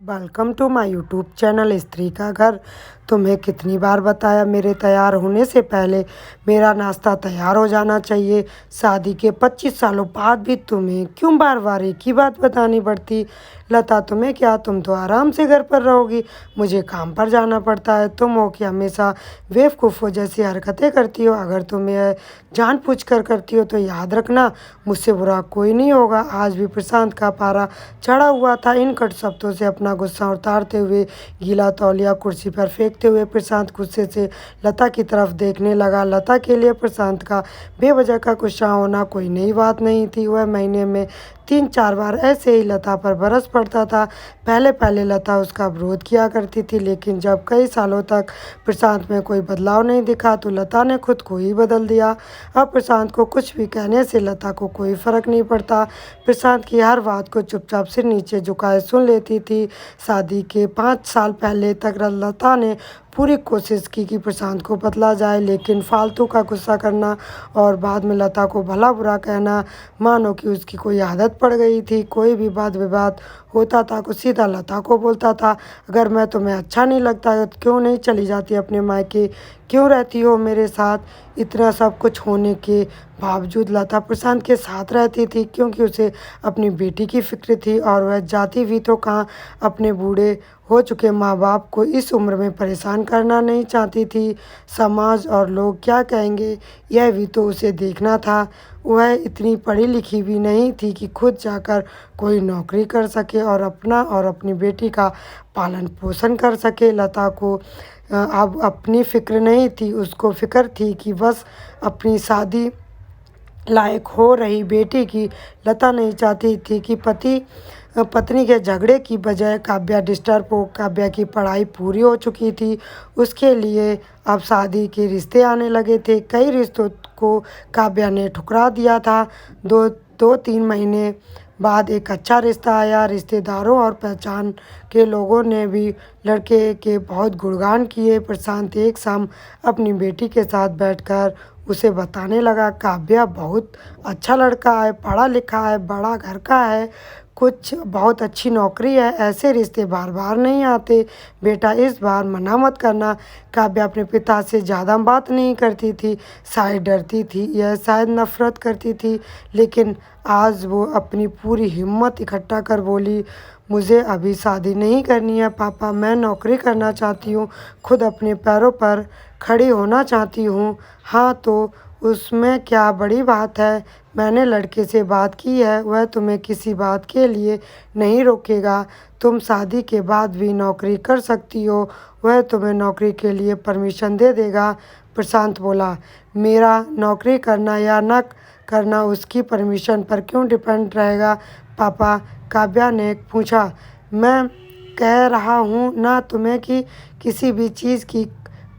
Welcome to my YouTube channel स्त्री का घर। तुम्हें कितनी बार बताया मेरे तैयार होने से पहले मेरा नाश्ता तैयार हो जाना चाहिए। शादी के 25 सालों बाद भी तुम्हें क्यों बार बार एक ही बात बतानी पड़ती। लता, तुम्हें क्या, तुम तो आराम से घर पर रहोगी, मुझे काम पर जाना पड़ता है। तुम हो कि हमेशा बेवकूफ़ों जैसी हरकतें करती हो। अगर तुम यह जानबूझकर करती हो तो याद रखना, मुझसे बुरा कोई नहीं होगा। आज भी प्रशांत का पारा चढ़ा हुआ था। इन कट शब्दों से अपना गुस्सा उतारते हुए गीला तौलिया कुर्सी पर फेंकते हुए प्रशांत गुस्से से लता की तरफ देखने लगा। लता के लिए प्रशांत का बेवजह का गुस्सा होना कोई नई बात नहीं थी। वह महीने में 3-4 बार ऐसे ही लता पर बरस पड़ता था। पहले पहले लता उसका विरोध किया करती थी, लेकिन जब कई सालों तक प्रशांत में कोई बदलाव नहीं दिखा तो लता ने खुद को ही बदल दिया। अब प्रशांत को कुछ भी कहने से लता को कोई फर्क नहीं पड़ता। प्रशांत की हर बात को चुपचाप सिर नीचे झुकाए सुन लेती थी। शादी के 5 साल पहले तक लता ने पूरी कोशिश की कि प्रशांत को बदला जाए, लेकिन फालतू का गुस्सा करना और बाद में लता को भला बुरा कहना मानो कि उसकी कोई आदत पड़ गई थी। कोई भी वाद विवाद होता था तो सीधा लता को बोलता था, अगर मैं तुम्हें अच्छा नहीं लगता तो क्यों नहीं चली जाती अपने मायके, क्यों रहती हो मेरे साथ। इतना सब कुछ होने के बावजूद लता प्रशांत के साथ रहती थी, क्योंकि उसे अपनी बेटी की फिक्र थी और वह जाती भी तो कहाँ अपने बूढ़े हो चुके माँ बाप को इस उम्र में परेशान करना नहीं चाहती थी। समाज और लोग क्या कहेंगे, यह भी तो उसे देखना था। वह इतनी पढ़ी लिखी भी नहीं थी कि खुद जाकर कोई नौकरी कर सके और अपना और अपनी बेटी का पालन पोषण कर सके। लता को अब अपनी फ़िक्र नहीं थी, उसको फ़िक्र थी कि बस अपनी शादी लायक हो रही बेटी की। लता नहीं चाहती थी कि पत्नी के झगड़े की बजाय काव्या डिस्टर्ब हो। काव्या की पढ़ाई पूरी हो चुकी थी, उसके लिए अब शादी के रिश्ते आने लगे थे। कई रिश्तों को काव्या ने ठुकरा दिया था। 2-3 महीने बाद एक अच्छा रिश्ता आया। रिश्तेदारों और पहचान के लोगों ने भी लड़के के बहुत गुणगान किए। प्रशांत एक शाम अपनी बेटी के साथ बैठकर उसे बताने लगा, काव्या बहुत अच्छा लड़का है, पढ़ा लिखा है, बड़ा घर का है, कुछ बहुत अच्छी नौकरी है, ऐसे रिश्ते बार बार नहीं आते। बेटा, इस बार मना मत करना। काव्या अपने पिता से ज़्यादा बात नहीं करती थी, शायद डरती थी या शायद नफरत करती थी, लेकिन आज वो अपनी पूरी हिम्मत इकट्ठा कर बोली, मुझे अभी शादी नहीं करनी है पापा, मैं नौकरी करना चाहती हूँ, खुद अपने पैरों पर खड़ी होना चाहती हूँ। हाँ, तो उसमें क्या बड़ी बात है। मैंने लड़के से बात की है, वह तुम्हें किसी बात के लिए नहीं रोकेगा। तुम शादी के बाद भी नौकरी कर सकती हो, वह तुम्हें नौकरी के लिए परमिशन दे देगा। प्रशांत बोला, मेरा नौकरी करना या न करना उसकी परमिशन पर क्यों डिपेंड रहेगा पापा। काव्या ने पूछा, मैं कह रहा हूँ ना तुम्हें कि किसी भी चीज़ की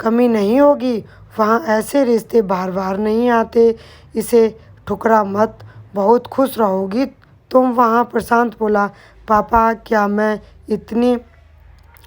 कमी नहीं होगी। वहाँ ऐसे रिश्ते बार बार नहीं आते, इसे ठुकरा मत, बहुत खुश रहोगी तुम वहाँ। प्रशांत बोला, पापा क्या मैं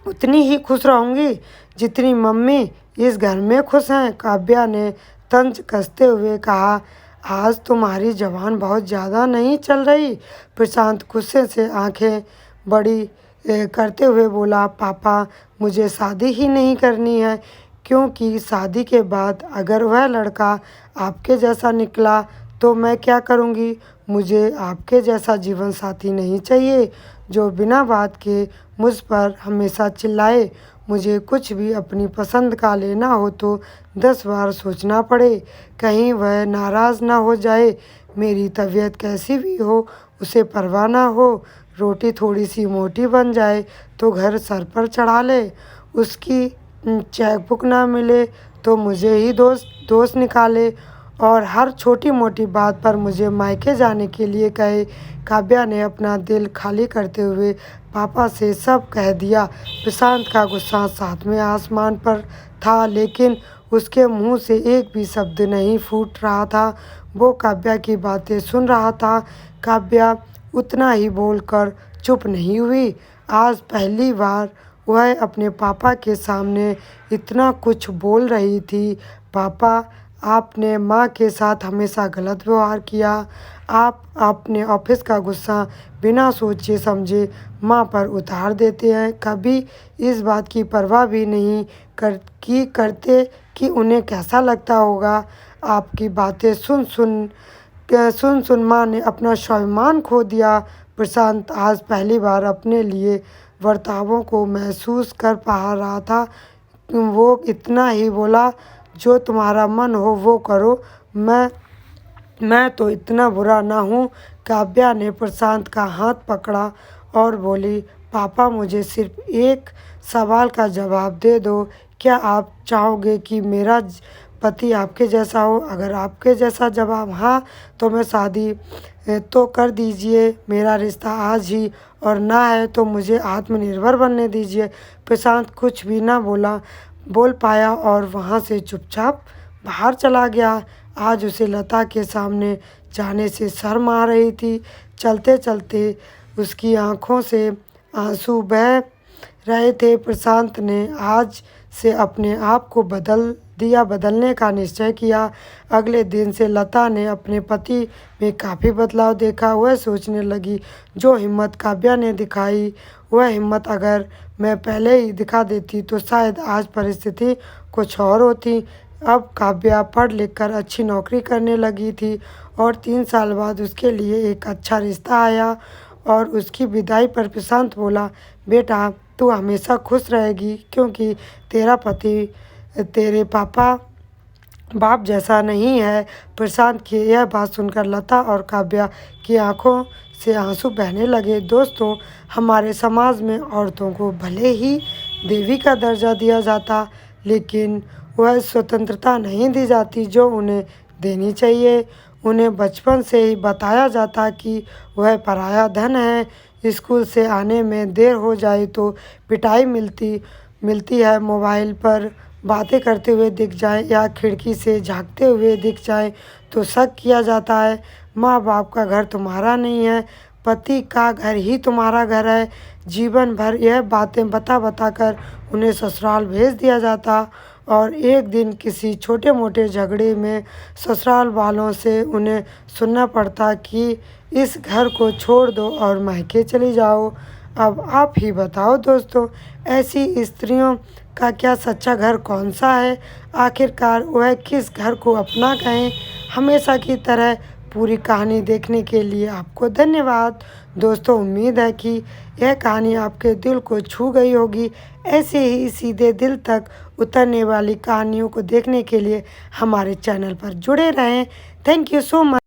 उतनी ही खुश रहूँगी जितनी मम्मी इस घर में खुश हैं। काव्या ने तंज कसते हुए कहा, आज तुम्हारी जबान बहुत ज़्यादा नहीं चल रही। प्रशांत गुस्से से आंखें बड़ी करते हुए बोला, पापा मुझे शादी ही नहीं करनी है, क्योंकि शादी के बाद अगर वह लड़का आपके जैसा निकला तो मैं क्या करूँगी। मुझे आपके जैसा जीवन साथी नहीं चाहिए जो बिना बात के मुझ पर हमेशा चिल्लाए। मुझे कुछ भी अपनी पसंद का लेना हो तो 10 बार सोचना पड़े, कहीं वह नाराज़ ना हो जाए। मेरी तबीयत कैसी भी हो उसे परवाह ना हो, रोटी थोड़ी सी मोटी बन जाए तो घर सर पर चढ़ा ले, उसकी चेकबुक ना मिले तो मुझे ही दोस्त निकाले और हर छोटी मोटी बात पर मुझे मायके जाने के लिए कहे। काव्या ने अपना दिल खाली करते हुए पापा से सब कह दिया। प्रशांत का गुस्सा सातवें आसमान पर था, लेकिन उसके मुंह से एक भी शब्द नहीं फूट रहा था। वो काव्या की बातें सुन रहा था। काव्या उतना ही बोलकर चुप नहीं हुई। आज पहली बार वह अपने पापा के सामने इतना कुछ बोल रही थी। पापा, आपने माँ के साथ हमेशा गलत व्यवहार किया। आप अपने ऑफिस का गुस्सा बिना सोचे समझे माँ पर उतार देते हैं। कभी इस बात की परवाह भी नहीं करते कि उन्हें कैसा लगता होगा। आपकी बातें सुन सुन माँ ने अपना स्वाभिमान खो दिया। प्रशांत आज पहली बार अपने लिए बर्तावों को महसूस कर पा रहा था। वो इतना ही बोला, जो तुम्हारा मन हो वो करो, मैं तो इतना बुरा ना हूँ। काव्या ने प्रशांत का हाथ पकड़ा और बोली, पापा मुझे सिर्फ एक सवाल का जवाब दे दो। क्या आप चाहोगे कि मेरा पति आपके जैसा हो? अगर आपके जैसा जवाब हाँ, तो मैं शादी तो कर दीजिए मेरा रिश्ता आज ही, और ना है तो मुझे आत्मनिर्भर बनने दीजिए। प्रशांत कुछ भी ना बोल पाया और वहाँ से चुपचाप बाहर चला गया। आज उसे लता के सामने जाने से शर्म आ रही थी। चलते चलते उसकी आंखों से आंसू बह रहे थे। प्रशांत ने आज से अपने आप को बदलने का निश्चय किया। अगले दिन से लता ने अपने पति में काफ़ी बदलाव देखा। वह सोचने लगी, जो हिम्मत काव्या ने दिखाई, वह हिम्मत अगर मैं पहले ही दिखा देती तो शायद आज परिस्थिति कुछ और होती। अब काव्या पढ़ लिख कर अच्छी नौकरी करने लगी थी और 3 साल बाद उसके लिए एक अच्छा रिश्ता आया। और उसकी विदाई पर प्रशांत बोला, बेटा तू हमेशा खुश रहेगी, क्योंकि तेरा पति तेरे बाप जैसा नहीं है। प्रशांत की यह बात सुनकर लता और काव्या की आंखों से आंसू बहने लगे। दोस्तों, हमारे समाज में औरतों को भले ही देवी का दर्जा दिया जाता, लेकिन वह स्वतंत्रता नहीं दी जाती जो उन्हें देनी चाहिए। उन्हें बचपन से ही बताया जाता कि वह पराया धन है। स्कूल से आने में देर हो जाए तो पिटाई मिलती है। मोबाइल पर बातें करते हुए दिख जाए या खिड़की से झांकते हुए दिख जाए तो शक किया जाता है। माँ बाप का घर तुम्हारा नहीं है, पति का घर ही तुम्हारा घर है। जीवन भर यह बातें बता कर उन्हें ससुराल भेज दिया जाता, और एक दिन किसी छोटे मोटे झगड़े में ससुराल वालों से उन्हें सुनना पड़ता कि इस घर को छोड़ दो और मायके चली जाओ। अब आप ही बताओ दोस्तों, ऐसी स्त्रियों का क्या सच्चा घर कौन सा है? आखिरकार वह किस घर को अपना कहें? हमेशा की तरह पूरी कहानी देखने के लिए आपको धन्यवाद। दोस्तों, उम्मीद है कि यह कहानी आपके दिल को छू गई होगी। ऐसे ही सीधे दिल तक उतरने वाली कहानियों को देखने के लिए हमारे चैनल पर जुड़े रहें। Thank you so much.